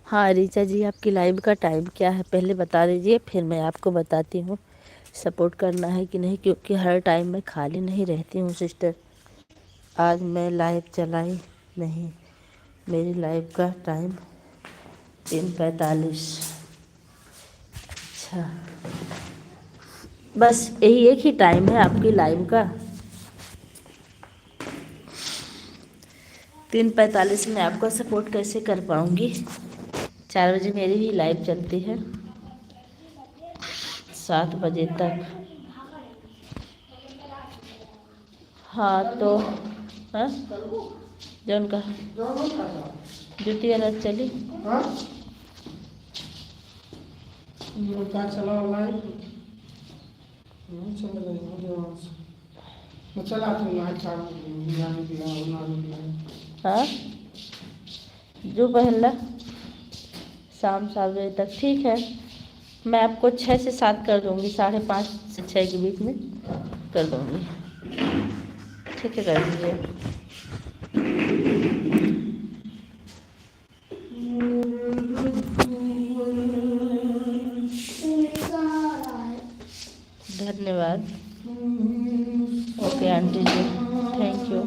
हाँ रीचा जी, आपकी लाइव का टाइम क्या है पहले बता दीजिए, फिर मैं आपको बताती हूँ सपोर्ट करना है कि नहीं, क्योंकि हर टाइम मैं खाली नहीं रहती हूँ सिस्टर। आज मैं लाइव चलाई नहीं, मेरी लाइव का टाइम 3:45। अच्छा, बस यही एक ही टाइम है आपकी लाइव का, 3:45 में आपका सपोर्ट कैसे कर पाऊँगी। 4 बजे मेरी भी लाइव चलती है, 7 बजे तक। हाँ तो हाँ जौन का जुटी वाला चली हाँ जो पहन ला शाम 7 बजे तक, ठीक है। मैं आपको 6 से 7 कर दूँगी, 5:30 से 6 के बीच में कर दूँगी, ठीक है, कर दीजिए। धन्यवाद। Okay aunty ji, thank you.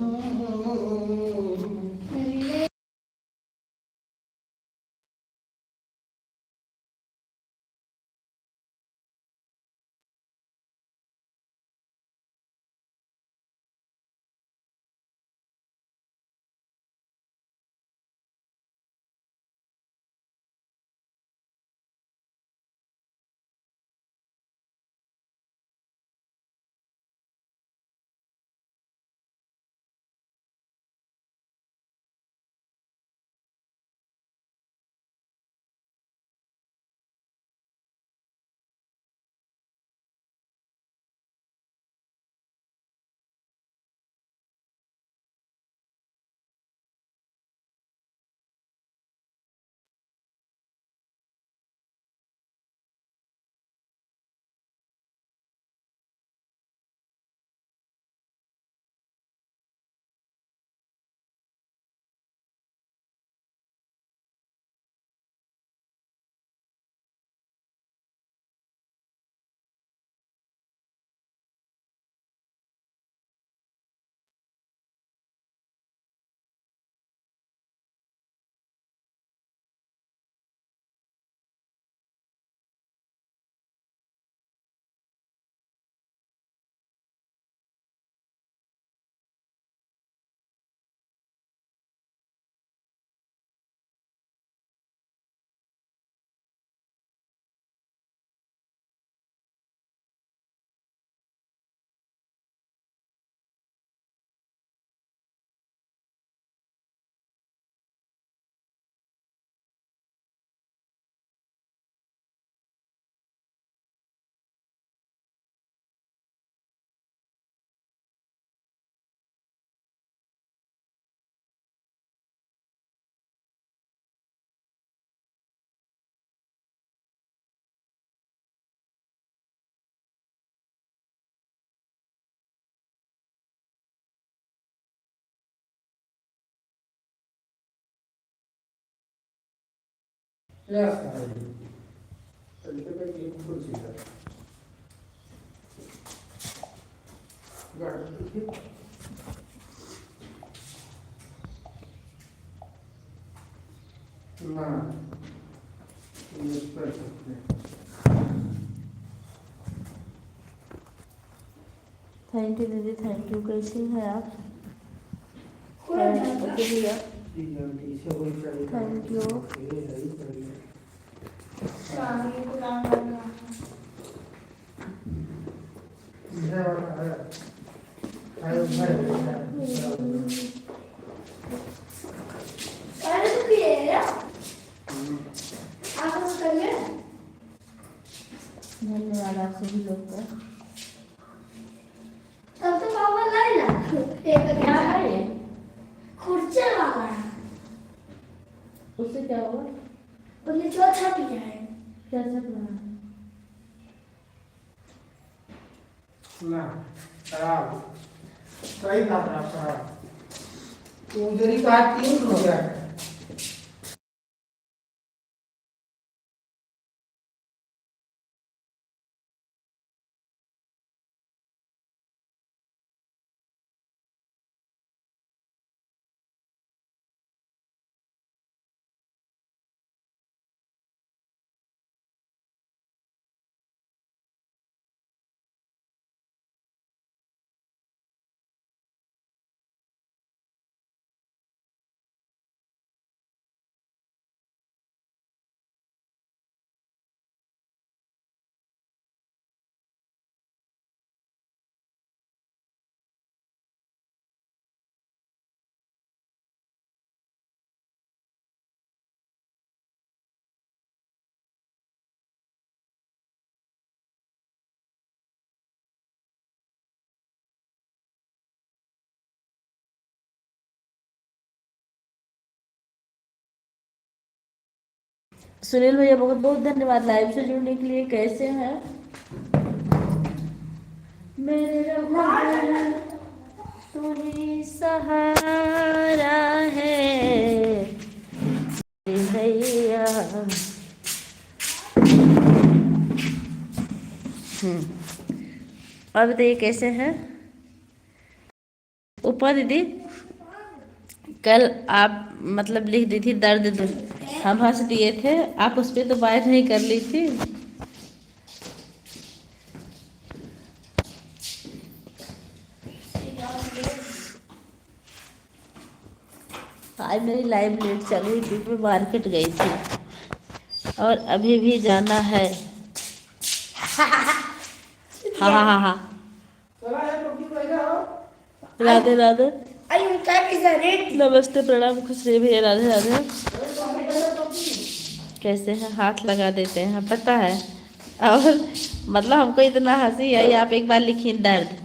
Thank you दीदी, थैंक यू। कैसी हैं आप? ओके भैया, थैंक यू। धन्यवाद आप सभी लोग का। तब तो पापा लाई ना क्या है ये खुर्चे वाला है, उससे क्या होगा? उसने जो छप गया है। क्या छप रहा है? ना खराब सही बात है, खराब उधर ही बात 3 हो गया। सुनील भैया बहुत बहुत धन्यवाद लाइव से जुड़ने के लिए। कैसे हैं मेरे रघुवर, तू ही सहारा है भैया। और बताइए कैसे हैं उपमा दीदी। कल आप मतलब लिख दी थी दर्द दूर, हम हंस दिए थे, आप उस पर तो बात नहीं कर ली थी। आज मेरी लाइव लेट चल रही थी, मैं मार्केट गई थी और अभी भी जाना है। हाँ हाँ हाँ हाँ। राधे राधे, नमस्ते प्रणाम, खुश रहिए भैया, राधे राधे। कैसे हैं, हाथ लगा देते हैं पता है। और मतलब हमको इतना हंसी आई, आप एक बार लिखिए दर्द,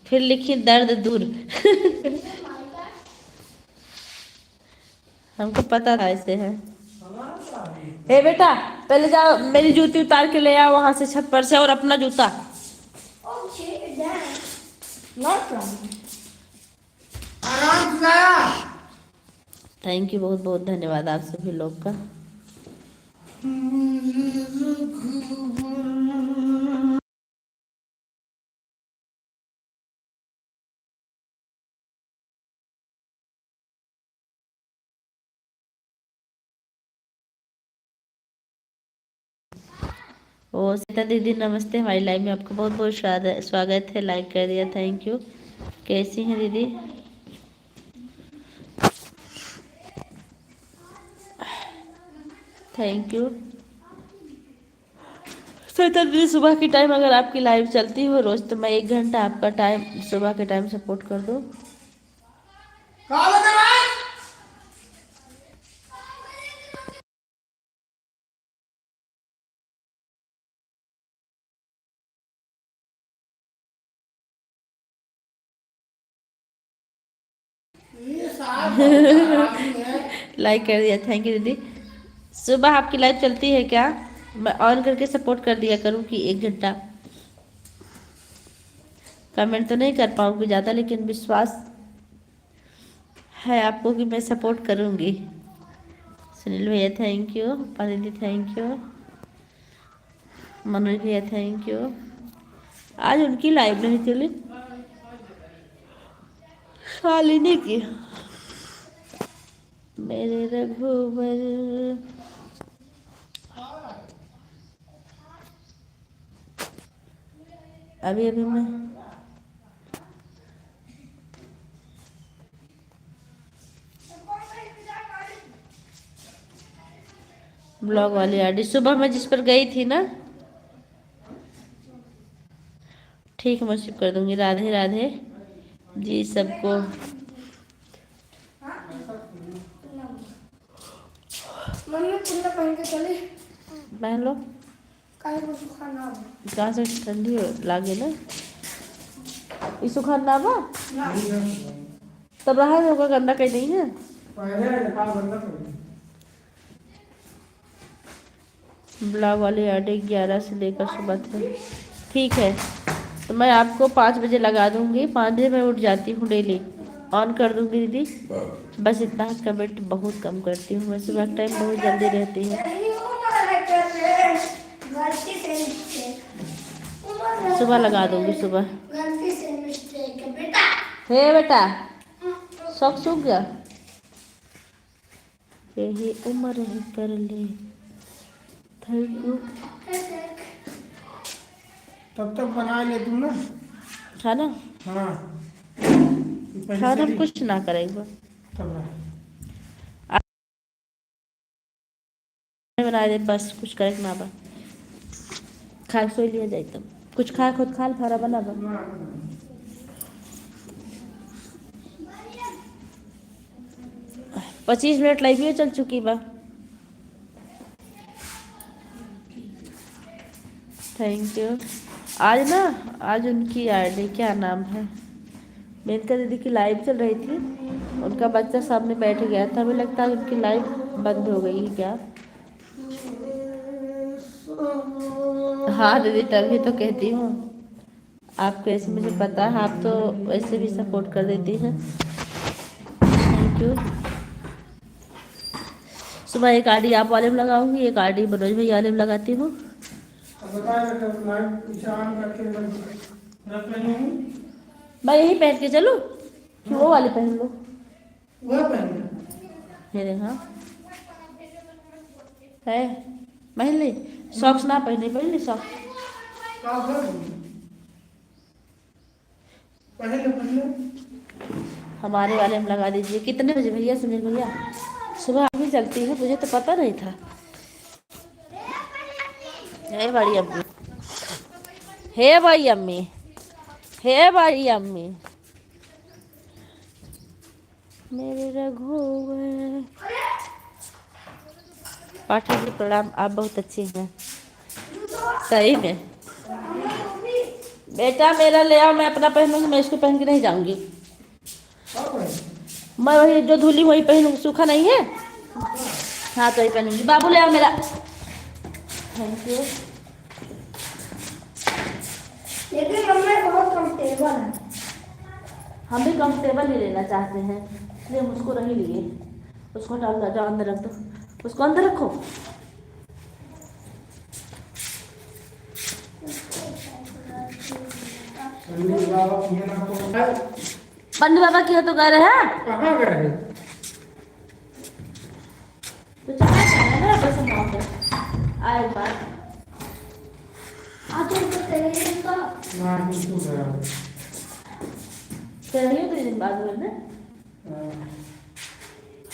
फिर लिखिए दर्द दूर। हमको पता था ऐसे है। ए बेटा पहले जाओ मेरी जूती उतार के ले आओ वहां से छत पर से, और अपना जूता। थैंक यू, बहुत बहुत धन्यवाद आप सभी लोग का। ओ सीता दीदी नमस्ते, हमारी लाइव में आपका बहुत बहुत स्वागत है, लाइक कर दिया, थैंक यू। कैसी हैं दीदी। Thank you. सीता दीदी सुबह की टाइम अगर आपकी लाइव चलती हो रोज, तो मैं 1 घंटा आपका टाइम सुबह के टाइम सपोर्ट कर दूँ। लाइक कर दिया, थैंक यू दीदी। सुबह आपकी लाइव चलती है क्या, मैं ऑन करके सपोर्ट कर दिया करूँ कि 1 घंटा। कमेंट तो नहीं कर पाऊंगी ज़्यादा, लेकिन विश्वास है आपको कि मैं सपोर्ट करूंगी। सुनील भैया थैंक यू, दीदी थैंक यू, मनोज भैया थैंक यू। आज उनकी लाइव नहीं चली, शालिनी की। मेरे रघुवर, अभी अभी मैं ब्लॉग वाली आईडी सुबह मैं जिस पर गई थी ना, ठीक है मैं शिप कर दूंगी। राधे राधे जी सबको। पहन लो, कहाँ से ठंडी लागे ना, इसको खाना बा तब रहा होगा, गंदा कहीं नहीं है। ब्लॉग वाली आईडी 11 से लेकर सुबह तक, ठीक है तो मैं आपको 5 बजे लगा दूंगी। 5 बजे मैं उठ जाती हूँ डेली, ऑन कर दूंगी दीदी। बस इतना कमेंट बहुत कम करती हूँ मैं, सुबह टाइम बहुत जल्दी रहती है। सुबह लगा दूंगी सुबह। हे बेटा शौक सूख गया, यही उम्र है कर ले। Thank you. तब तक बना ले तुम ना खाना। हाँ खाना कुछ ना करेगा, बना दे बस, कुछ करे ना बा। खा सो लिया जाए तब कुछ खा, खुद खा फारा बना बा। 25 मिनट लाइव में चल चुकी बा। Thank you. आज ना, आज उनकी आईडी क्या नाम है, मेनका दीदी की लाइव चल रही थी, उनका बच्चा सामने बैठ गया था, हमें लगता है उनकी लाइव बंद हो गई क्या। हाँ दीदी, तभी तो कहती हूँ। आप कैसे, मुझे पता है, आप तो वैसे भी सपोर्ट कर देती हैं। Thank you. सुबह एक आईडी आप वाले में लगाऊंगी, एक आईडी मनोज भैया वाले में लगाती हूँ। अब बताया तो लाइट पीछे ऑन करके रख रही हूँ। मैं यही पहन के चलूँ कि वो वाली पहन लो? वह पहन मेरे हाँ है, पहन ली। सॉक्स ना पहने, पहन ली सॉक्स। का पहले पहले हमारे वाले में लगा दीजिए। कितने बजे भैया, सुनील भैया? सुबह भी चलती है, मुझे तो पता नहीं था। हे बड़ी अम्मी, हे भाई अम्मी, हे भाई अम्मी, मेरे रघुवर। पाठक जी प्रणाम, आप बहुत अच्छी हैं। सही में बेटा, मेरा ले आओ, मैं अपना पहनूंगी, मैं इसको पहन के नहीं जाऊंगी। मैं वही जो धुली वही पहनूंगी, सूखा नहीं है। हाँ तो वही पहनूंगी। बाबू ले आओ मेरा। Thank you. लेकिन मम्मी बहुत कंफर्टेबल है। हम भी कंफर्टेबल ही लेना चाहते हैं, इसलिए हम उसको नहीं लिए। उसको डाल दो, जाओ अंदर रख दो, उसको अंदर रखो। पंडित बाबा की है ना, तो पंडित बाबा की है तो गए रहे हैं। कहाँ गए? तो चला जाए ना बस हम वहाँ पे आए बार। आज तो तेरे का ना किसको गया? चलिए तो दिन बाद में ना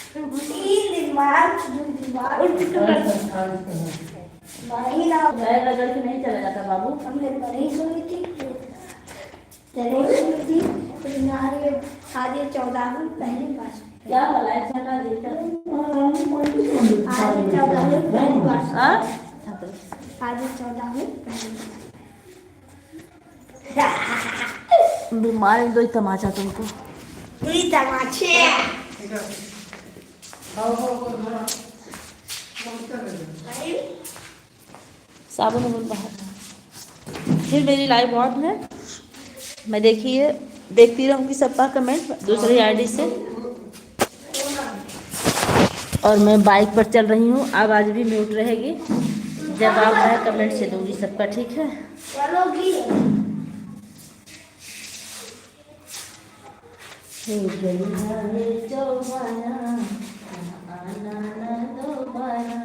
3 दिन बाद 2 दिन बाद नहीं ना मैं रगड़ के नहीं चला जाता बाबू। हमने बड़ी सुनी थी, तेरे सुनी थी, तो नारी आज 14वीं पहली बार। क्या वाला है, छठा देखा। आज 14वीं पहली बार। हाँ आज 14वीं पहली बीमार दो ही तमाचा तुमको। बार। तमाचे साबुन उबुन बाहर। फिर मेरी लाइव ऑन है, मैं देखिए देखती रहूँगी सबका कमेंट दूसरी आईडी से। और मैं बाइक पर चल रही हूँ, आवाज़ भी म्यूट रहेगी। जवाब मैं कमेंट से दूंगी सबका, ठीक है? चलोगी हे गैया रे चौबारा, आना ना दोबारा,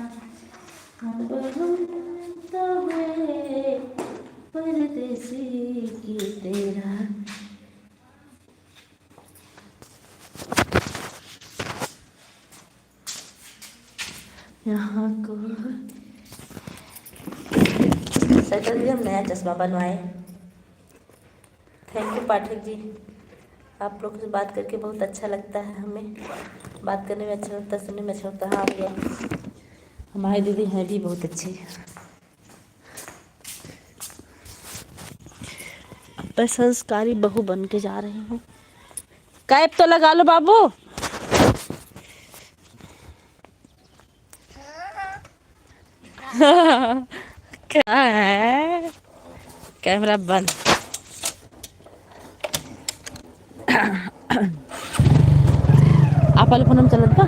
हम तो है परदेसी की तेरा। यहाँ को सटल जी, हम नया चश्मा बनवाए। थैंक यू पाठक जी, आप लोग से बात करके बहुत अच्छा लगता है। हमें बात करने में अच्छा लगता है, सुनने में अच्छा लगता है। हाँ भैया, हमारी दीदी हैं भी बहुत अच्छी। मैं संस्कारी बहू बन के जा रही हूँ। कैप तो लगा लो बाबू। क्या है, कैमरा बंद। आप वाले फोन में चलत बा।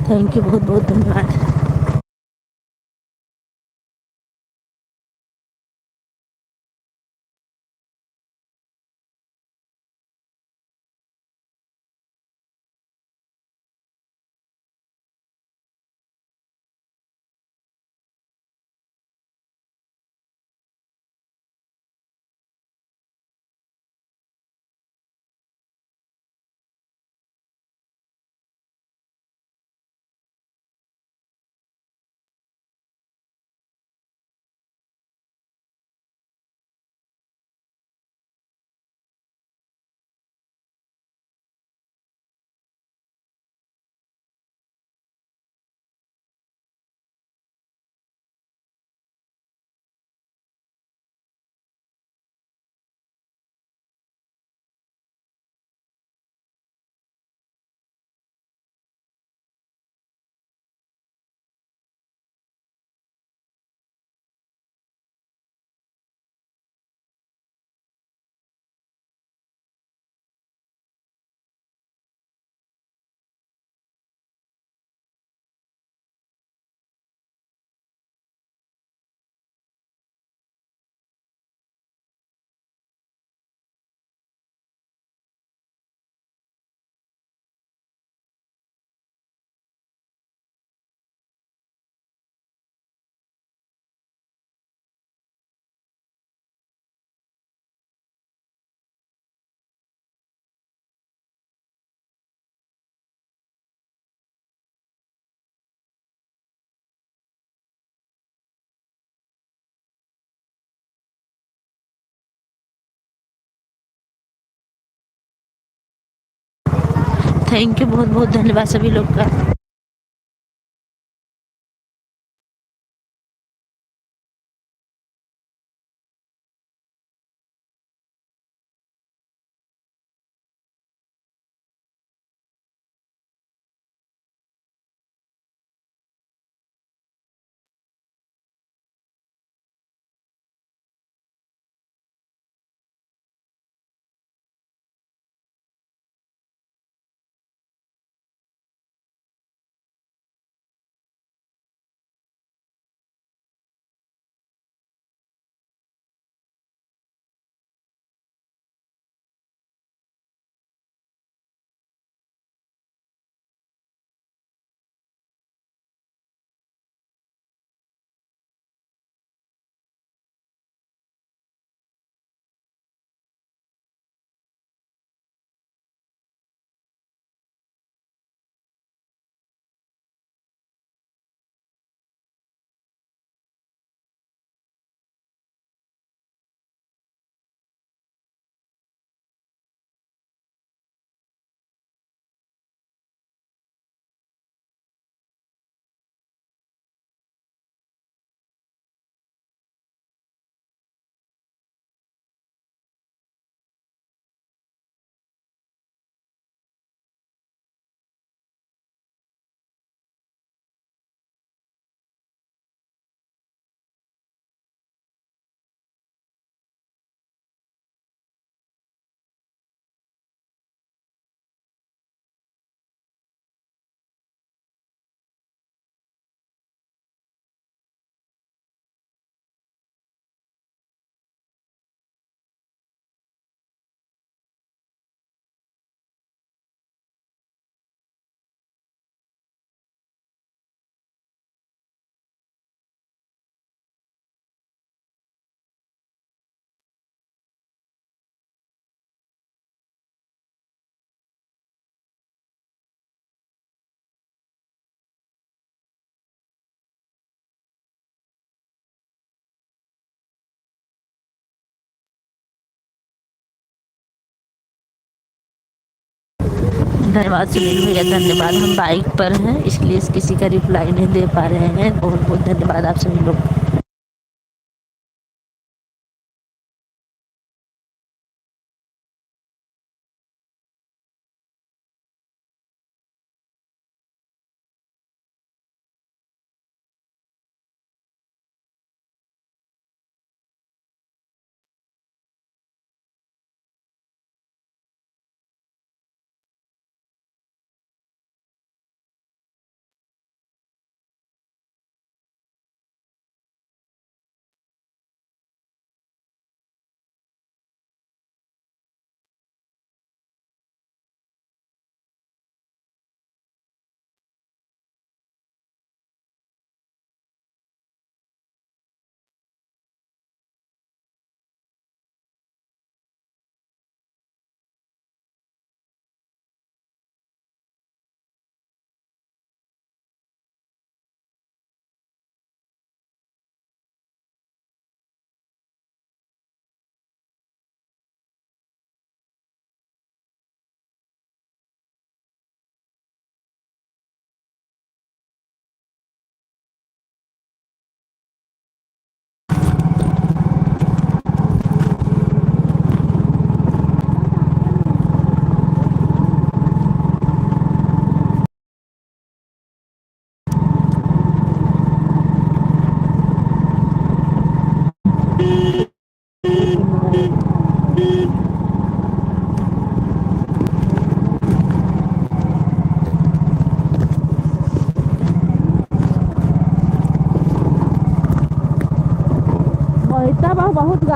थैंक यू, बहुत बहुत धन्यवाद। थैंक यू, बहुत बहुत धन्यवाद सभी लोग का। धन्यवाद सुनील भैया, धन्यवाद। हम बाइक पर हैं इसलिए किसी का रिप्लाई नहीं दे पा रहे हैं। बहुत बहुत धन्यवाद आप सभी लोग का।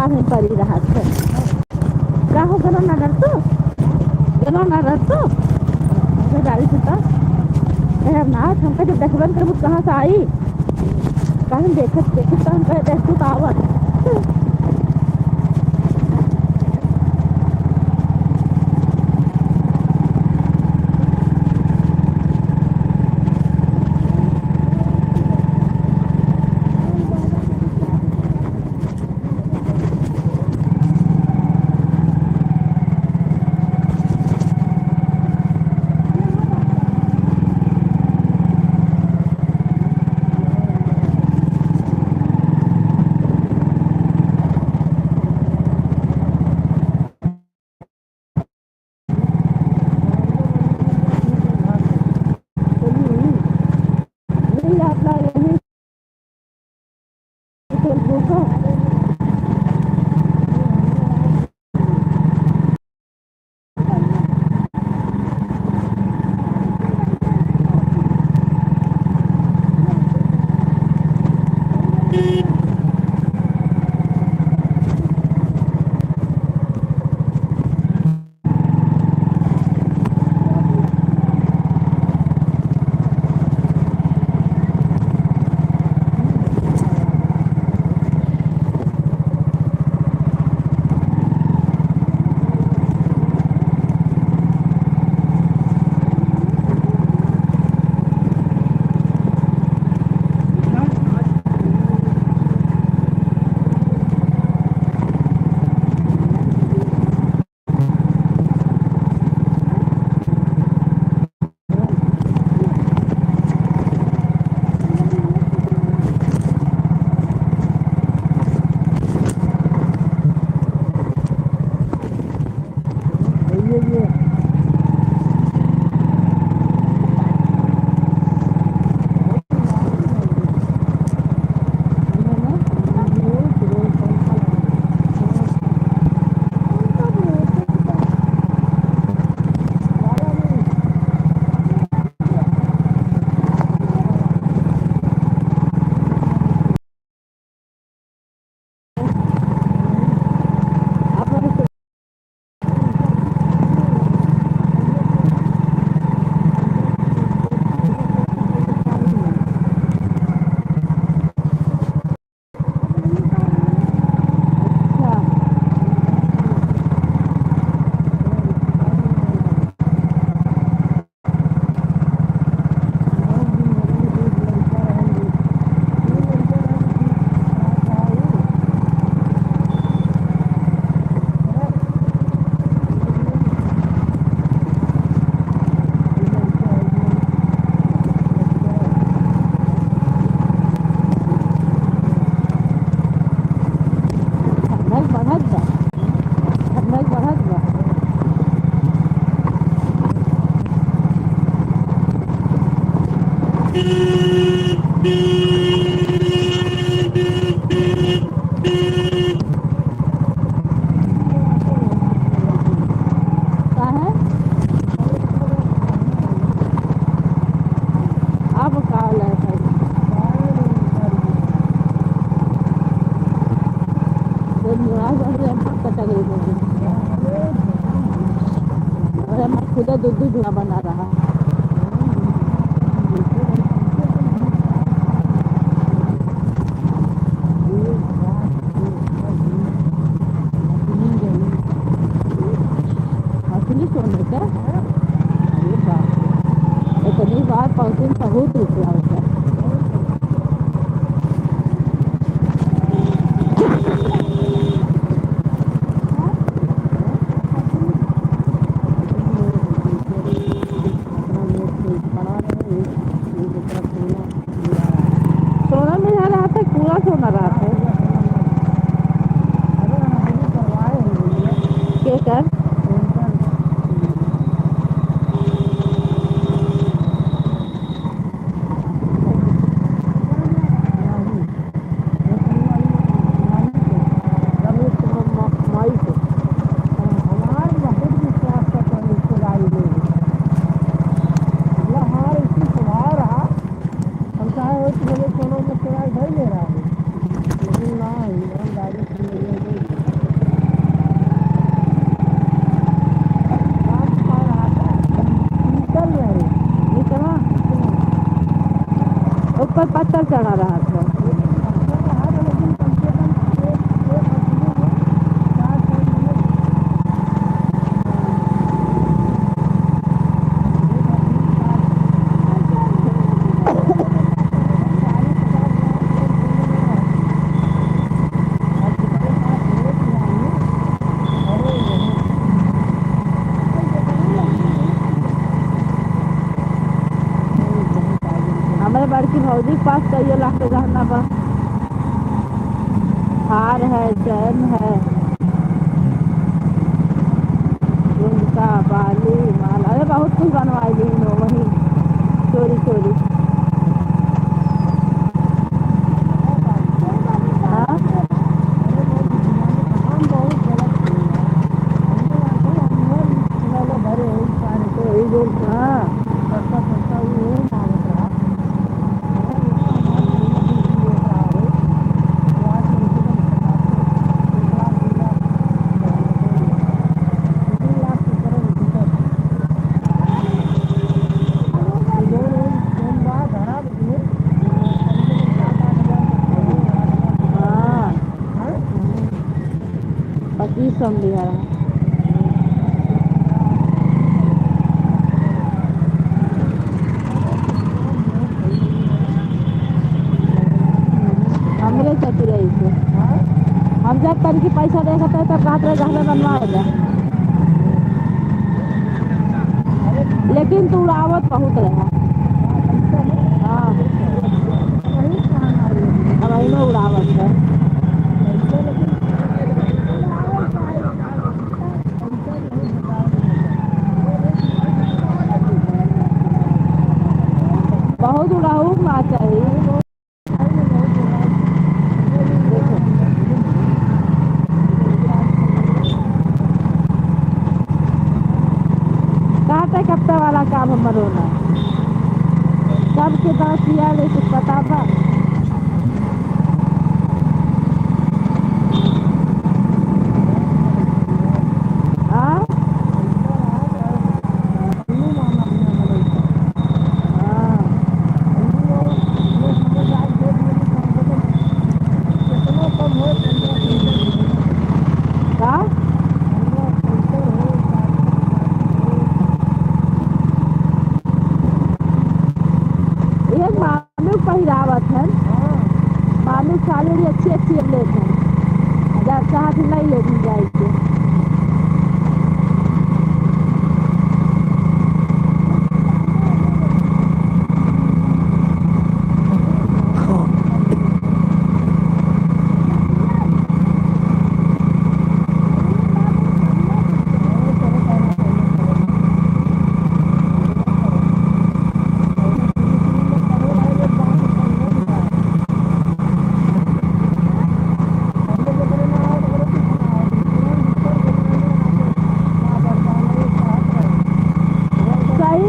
काहे पड़ी रहा था का हो गनो ना डर तो गनो ना डर तो गाड़ी से तो ना हमका जब देखबन करबू कहाँ से आई काहे देखत देखत हम कहे देख तू आवत नहीं आपला यही फेसबुक खुदा दूध धुआं बना रहा असली सोने का इतनी बार पहुंचे बहुत रुपया होता है सोना मिला रहा था पूरा सोना रहा था क्या कर सोनों में किराया नहीं ले रहा है लेकिन ना ईमानदारी से पर पत्थर चढ़ा रहा था। हमारे बड़की भौजी के पास चाहिए लाख के गहना बा, हार है, चैन है, झुमका, बाली, माला, अरे बहुत कुछ बनवाई दी वहीं चोरी चोरी। हाँ हाँ हाँ 25 लिया रहा। हमरे चतुराई से हम जब तन की पैसा देखते हैं तब रात में गहना बनवाएगा, लेकिन तू उड़ावत बहुत रहा। हाँ अब में उड़ावत है। बहुत उड़ाऊ ना चाहिए। काटे कपड़ा वाला काम हमर होना सबके पास किया ले कुछ पता बा। हाँ हाँ एक मालूम पहिरावत है, मालूम साड़ी अच्छी अच्छी लेते हैं, जब चाह नहीं लेती जाए।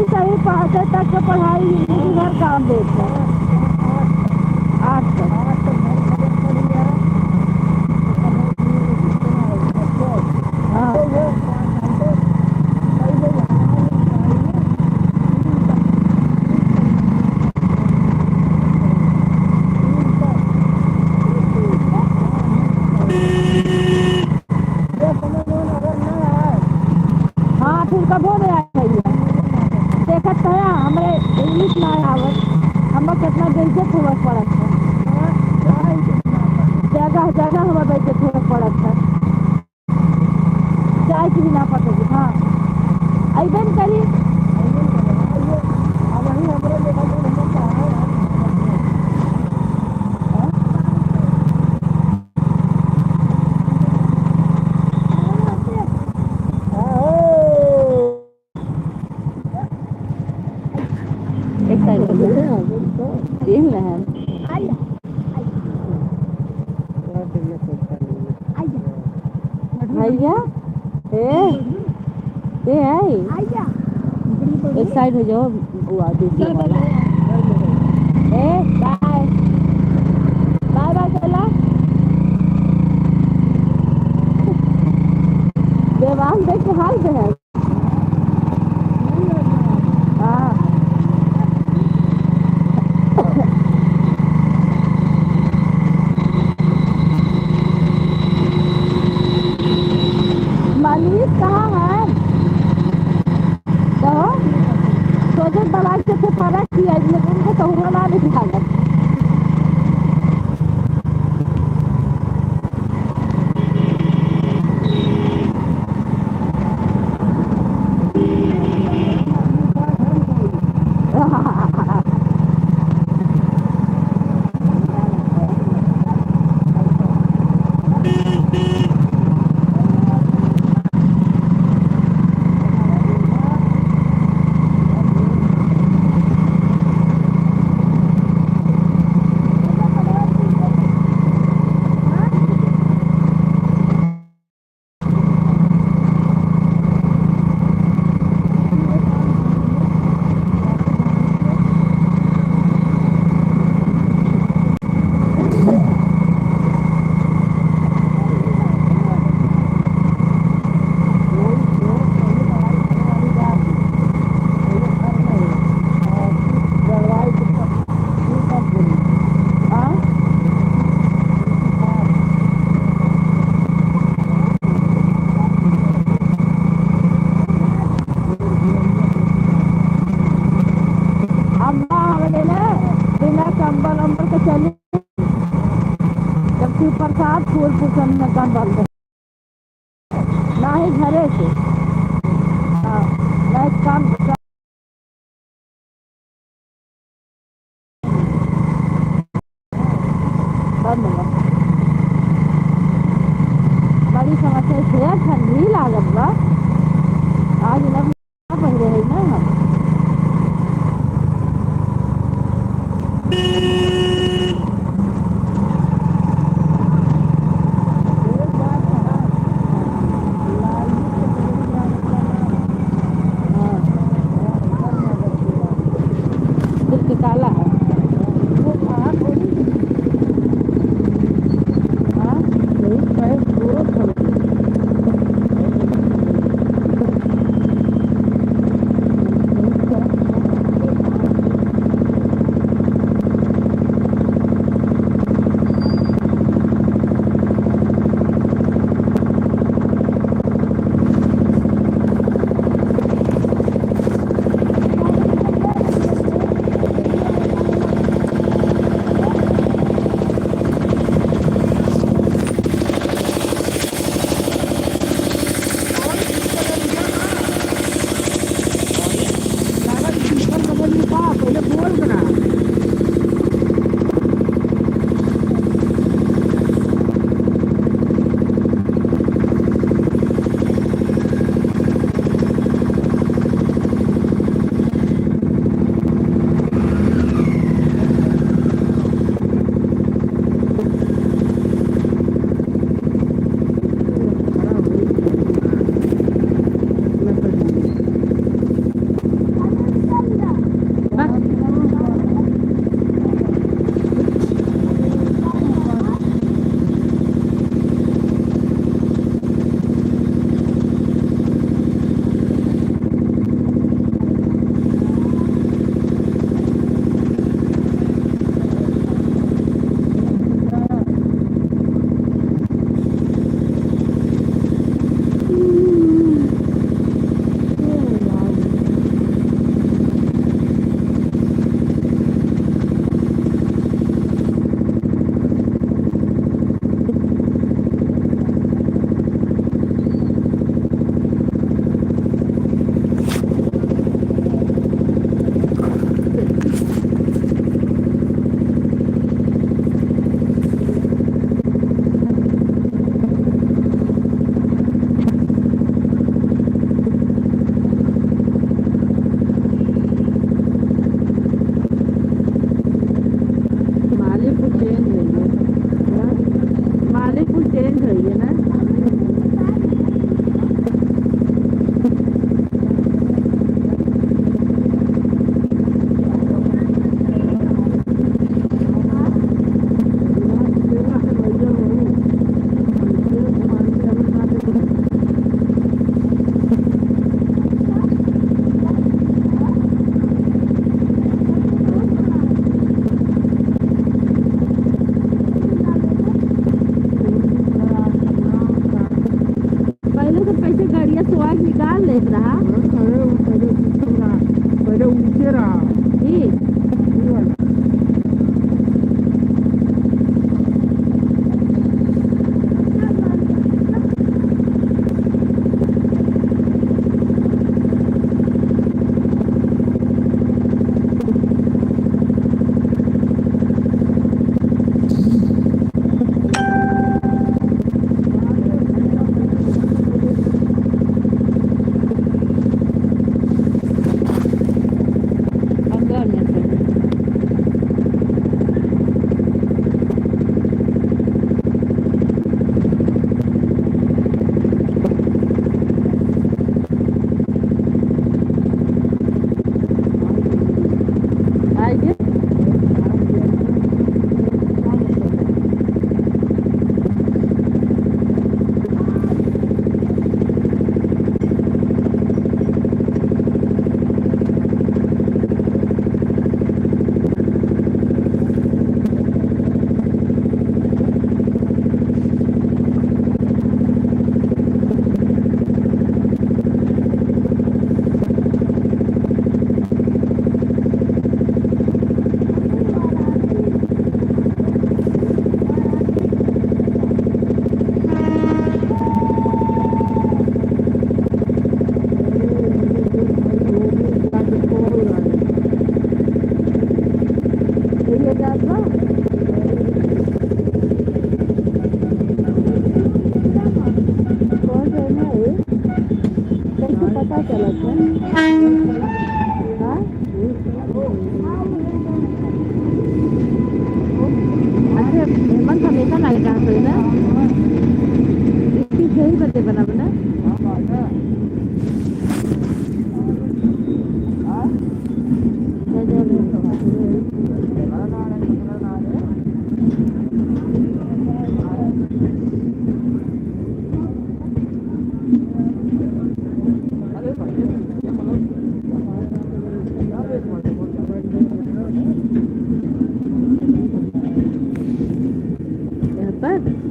सही 5 तक के पढ़ाई घर काम देते हैं। 8 तक हाँ हाँ फिर कब हो गया देखत है हमारे इंग्लिश ना आवत हम कितना बेइज्जत हुआ पड़त है, जगह जगह हमारा बेइज्जत हुआ पड़त है, चाय की भी ना पड़ेगी। हाँ अबन करी एक साइड हो गया तीन लहर भैया ए है एक साइड हो जाओ दूसरे वाला। ए बाय बाय बाय चला देवान देख के हाल है। हाँ पुलिस कहाँ है? कहो सोचे दवाई से फर्क किया लेकिन उनको कहूँगा ना दिखा अम्मा हमने ना बिना कंबल अम्बल के चले जब शिव प्रसाद फूल पुसन में कंबल ना ही घरे से हाँ नहीं काम बंद हुआ बड़ी समस्या से ठंडी लागत बा आज लग पहले है ना हम सेफ रहा पहले ऊँचे रहा ठीक। अंदर में से आइए ये रास्ता कौन सा है ये कैसे पता चला था हाँ अच्छा हेमंत हमेशा लाइट आ रही ना इसकी सही बते बना बना यहाँ पर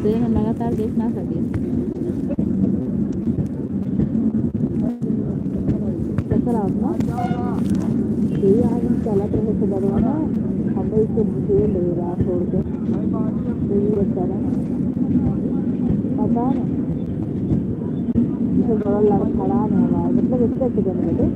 ट्रेन लगातार देख ना सके चक्कर आप ना ये आज चला तो है खबर ना हम इसको मुझे ले रहा छोड़ के कोई बच्चा ना पता ना इसे बड़ा लड़ खड़ा है हमारा मतलब इससे किधर बेटे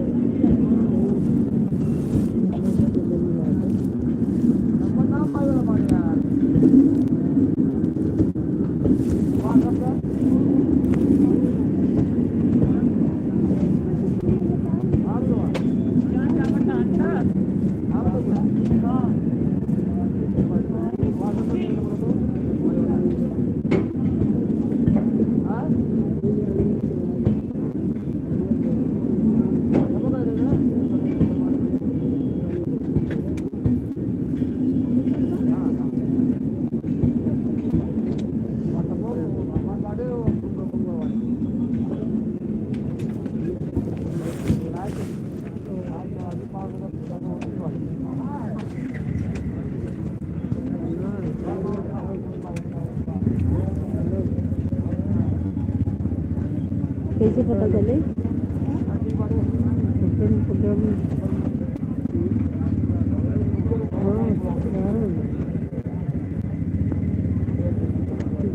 कैसे पता चले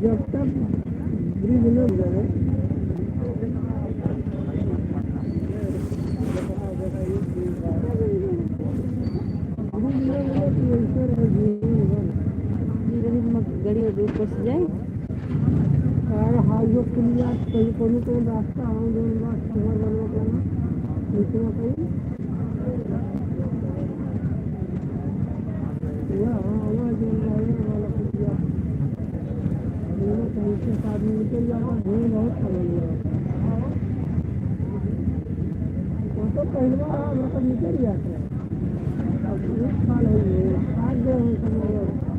जब तक ब्रिज न बने गाड़ी रोड पर से जाए और हाईवे खुलिया कहीं कोई रास्ता हो जो शहर बनवा करना निकलना कहीं हुआ होगा जो वाला कुछ किया दोनों कहीं से साथ में निकल जाता भीड़ बहुत खबर हुआ वो तो पहलवा मतलब निकल जाता है अब 1 साल हो गए 8 दिन हो